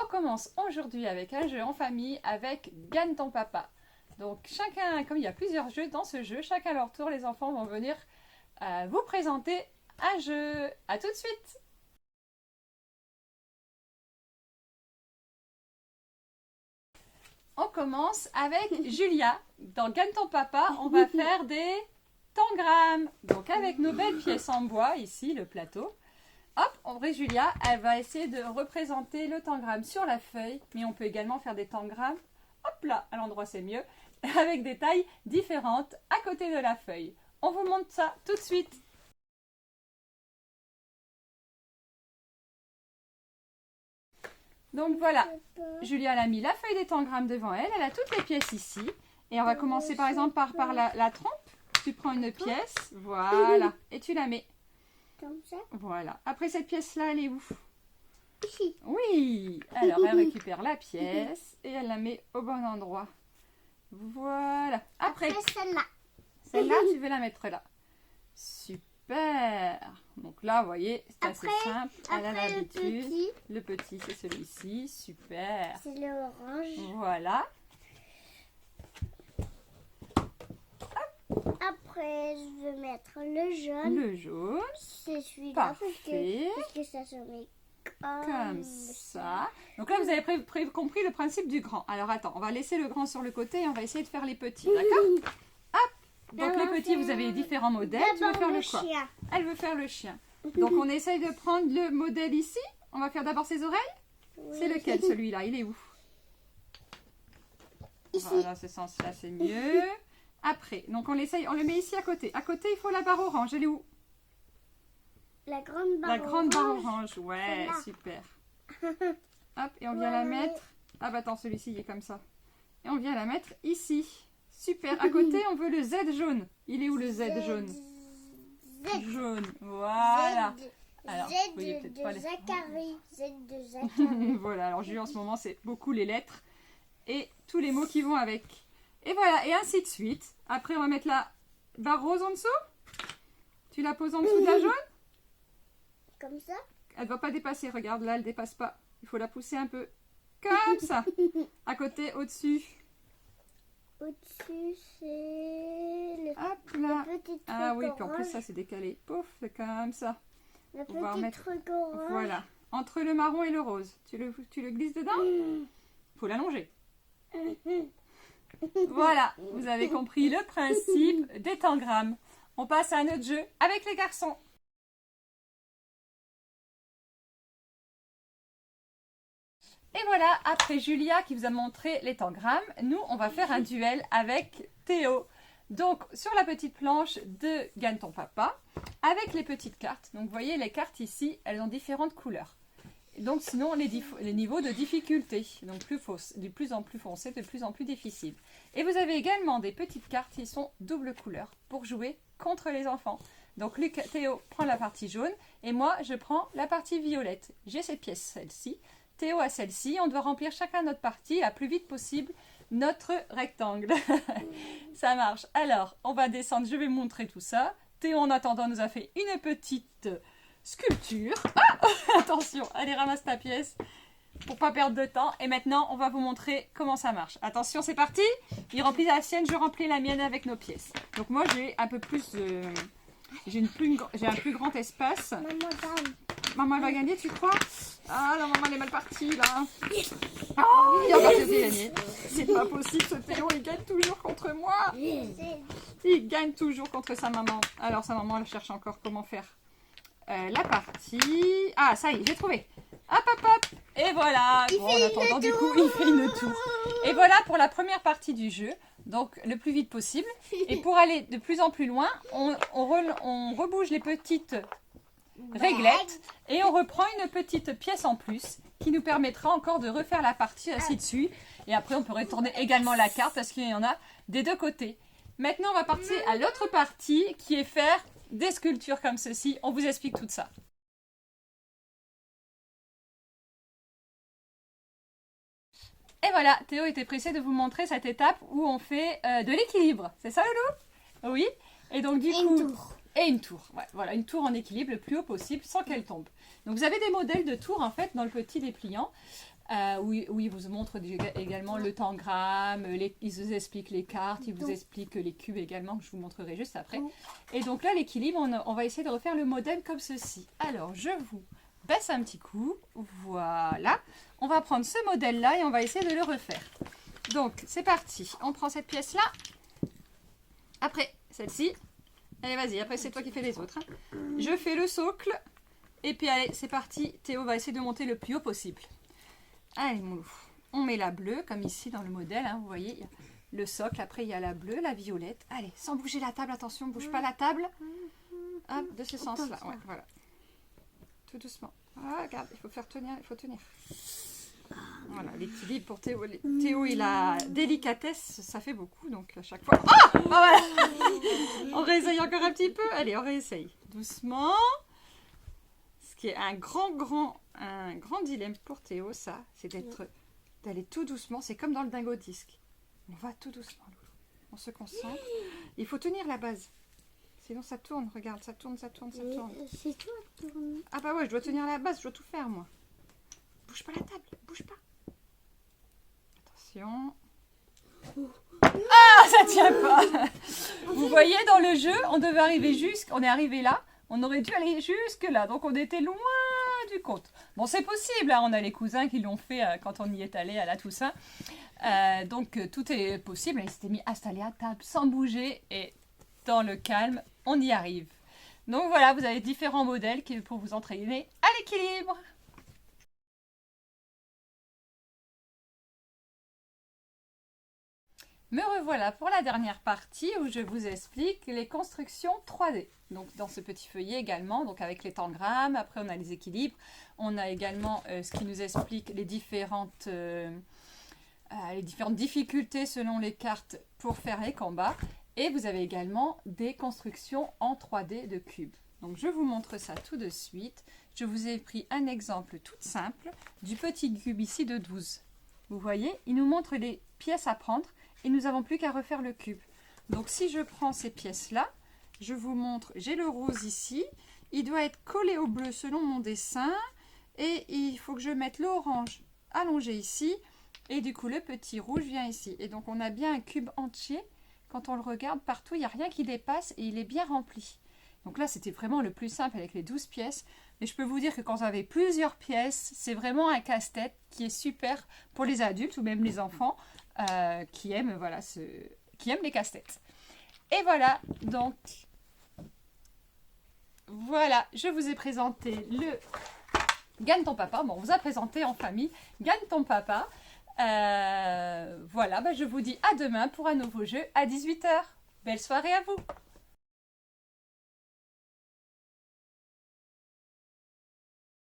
on commence aujourd'hui avec un jeu en famille avec Gagne ton papa. Donc chacun, comme il y a plusieurs jeux dans ce jeu, chacun à leur tour, les enfants vont venir vous présenter un jeu. À tout de suite. On commence avec Julia. Dans Gagne ton papa, on va faire des tangrammes. Donc avec nos belles pièces en bois, ici le plateau. Hop, en vrai Julia, elle va essayer de représenter le tangramme sur la feuille, mais on peut également faire des tangrammes, hop là, à l'endroit c'est mieux, avec des tailles différentes à côté de la feuille. On vous montre ça tout de suite. Donc voilà, Julia elle a mis la feuille des tangrammes devant elle, elle a toutes les pièces ici. Et on va commencer par exemple par la trompe. Tu prends une pièce, voilà, et tu la mets. Comme ça. Voilà. Après cette pièce-là, elle est où? Ici. Oui. Alors, elle récupère la pièce et elle la met au bon endroit. Voilà. Après celle-là. Celle-là, tu veux la mettre là. Super. Donc là, vous voyez, c'est assez simple. Elle a l'habitude. Le petit, c'est celui-ci. Super. C'est l'orange. Voilà. Après, je vais mettre le jaune. Le jaune. C'est celui-là. Parfait. Parce que ça se met comme ça. Donc là, vous avez compris le principe du grand. Alors attends, on va laisser le grand sur le côté et on va essayer de faire les petits, d'accord? Hop. Donc les petits, vous avez différents modèles. Tu veux faire le quoi? Chien. Elle veut faire le chien. Donc on essaye de prendre le modèle ici. On va faire d'abord ses oreilles. Oui. C'est lequel celui-là? Il est où? Ici. Voilà, ce sens-là, c'est mieux. Après, donc on l'essaye, on le met ici à côté. À côté, il faut la barre orange. Elle est où? La grande barre La grande barre orange. orange, ouais, Celle-là. super. Hop, et on vient la mettre. Ah bah attends, celui-ci il est comme ça. Et on vient la mettre ici. Super. À côté, on veut le Z jaune. Il est où le Z jaune? Z. Jaune, voilà. Z. Alors, Z vous voyez peut-être pas de les... Zachary. Z de Zachary. Voilà, alors Julie en ce moment, c'est beaucoup les lettres et tous les mots qui vont avec. Et voilà, et ainsi de suite. Après, on va mettre la barre rose en dessous. Tu la poses en dessous de la jaune. Comme ça. Elle ne va pas dépasser, regarde, là, elle ne dépasse pas. Il faut la pousser un peu. Comme ça. À côté, au-dessus. Au-dessus, c'est le, Hop là. petit truc Ah oui, puis en orange. plus, ça, c'est décalé. Pouf, c'est comme ça. Le On va petit remettre- truc orange. Voilà. Entre le marron et le rose. Tu le glisses dedans. Faut l'allonger. Voilà, vous avez compris le principe des tangrammes. On passe à un autre jeu avec les garçons. Et voilà, après Julia qui vous a montré les tangrammes, nous on va faire un duel avec Théo. Donc sur la petite planche de Gagne ton papa, avec les petites cartes. Donc vous voyez les cartes ici, elles ont différentes couleurs. Donc sinon les niveaux de difficulté, donc de plus en plus foncé, de plus en plus difficile. Et vous avez également des petites cartes qui sont double couleur pour jouer contre les enfants. Donc Théo prend la partie jaune et moi je prends la partie violette. J'ai cette pièce, celle-ci. Théo a celle-ci. On doit remplir chacun notre partie la plus vite possible notre rectangle. Ça marche. Alors, on va descendre. Je vais montrer tout ça. Théo, en attendant, nous a fait une petite sculpture. Ah attention, allez, ramasse ta pièce pour pas perdre de temps. Et maintenant, on va vous montrer comment ça marche. Attention, c'est parti. Il remplit la sienne, je remplis la mienne avec nos pièces. Donc moi, j'ai un peu plus... j'ai un plus grand espace. Maman, dame. Maman, elle va gagner, tu crois? Ah, non, maman, elle est mal partie, là. Oh, il a pas gagné. C'est pas possible, ce Théo, il gagne toujours contre moi. Il gagne toujours contre sa maman. Alors, sa maman, elle cherche encore comment faire la partie. Ah, ça y est, j'ai trouvé. Hop, hop, hop. Et voilà. Bon, en attendant, du coup, il fait une tour. Et voilà pour la première partie du jeu. Donc, le plus vite possible. Et pour aller de plus en plus loin, on rebouge les petites réglettes et on reprend une petite pièce en plus qui nous permettra encore de refaire la partie ainsi de suite. Et après, on peut retourner également la carte parce qu'il y en a des deux côtés. Maintenant, on va passer à l'autre partie qui est faire des sculptures comme ceci. On vous explique tout ça. Et voilà, Théo était pressé de vous montrer cette étape où on fait de l'équilibre. C'est ça, Loulou? Oui. Et donc, du coup... Et une tour. Ouais, voilà, une tour en équilibre le plus haut possible sans qu'elle tombe. Donc, vous avez des modèles de tours, en fait, dans le petit dépliant. où ils vous montrent également le tangramme, ils vous expliquent les cartes, ils vous expliquent les cubes également, que je vous montrerai juste après. Et donc là, l'équilibre, on va essayer de refaire le modèle comme ceci. Alors, je vous baisse un petit coup, voilà. On va prendre ce modèle-là et on va essayer de le refaire. Donc, c'est parti. On prend cette pièce-là. Après, celle-ci. Allez, vas-y, après c'est toi qui fais les autres. Hein. Je fais le socle. Et puis, allez, c'est parti. Théo va essayer de monter le plus haut possible. Allez, mon loup. On met la bleue, comme ici dans le modèle. Hein, vous voyez, il y a le socle. Après, il y a la bleue, la violette. Allez, sans bouger la table. Attention, ne bouge pas la table. Hop, de ce sens-là. Ouais, voilà. Tout doucement. Ah, regarde, il faut faire tenir. Il faut tenir. Voilà, l'équilibre pour Théo. Théo, il a délicatesse, ça fait beaucoup, donc à chaque fois... Ah, oh voilà. On réessaye encore un petit peu. Allez, on réessaye. Doucement. Ce qui est un grand dilemme pour Théo, ça, c'est d'aller tout doucement. C'est comme dans le dingo disque. On va tout doucement, Loulou. On se concentre. Il faut tenir la base. Sinon, ça tourne. Regarde, ça tourne. C'est toi qui tourne. Ah bah ouais, je dois tenir la base, je dois tout faire, moi. Bouge pas la table, bouge pas. Attention. Ah, ça tient pas. Vous voyez, dans le jeu, on devait arriver on est arrivé là. On aurait dû aller jusque là. Donc, on était loin du compte. Bon, c'est possible. Hein, on a les cousins qui l'ont fait quand on y est allé à la Toussaint. Donc, tout est possible. Ils s'étaient mis installés à table sans bouger. Et dans le calme, on y arrive. Donc, voilà, vous avez différents modèles pour vous entraîner à l'équilibre. Me revoilà pour la dernière partie où je vous explique les constructions 3D. Donc dans ce petit feuillet également, donc avec les tangrammes, après on a les équilibres, on a également ce qui nous explique les différentes difficultés selon les cartes pour faire les combats. Et vous avez également des constructions en 3D de cubes. Donc je vous montre ça tout de suite. Je vous ai pris un exemple tout simple du petit cube ici de 12. Vous voyez, il nous montre les pièces à prendre. Et nous n'avons plus qu'à refaire le cube. Donc si je prends ces pièces-là, je vous montre, j'ai le rose ici, il doit être collé au bleu selon mon dessin, et il faut que je mette l'orange allongé ici, et du coup le petit rouge vient ici. Et donc on a bien un cube entier, quand on le regarde partout, il n'y a rien qui dépasse, et il est bien rempli. Donc là c'était vraiment le plus simple avec les 12 pièces, mais je peux vous dire que quand vous avez plusieurs pièces, c'est vraiment un casse-tête qui est super pour les adultes ou même les enfants, qui aiment les casse-têtes. Et voilà, donc voilà, je vous ai présenté le Gagne ton papa. Bon, on vous a présenté en famille Gagne ton papa. Voilà, je vous dis à demain pour un nouveau jeu à 18 h. Belle soirée à vous.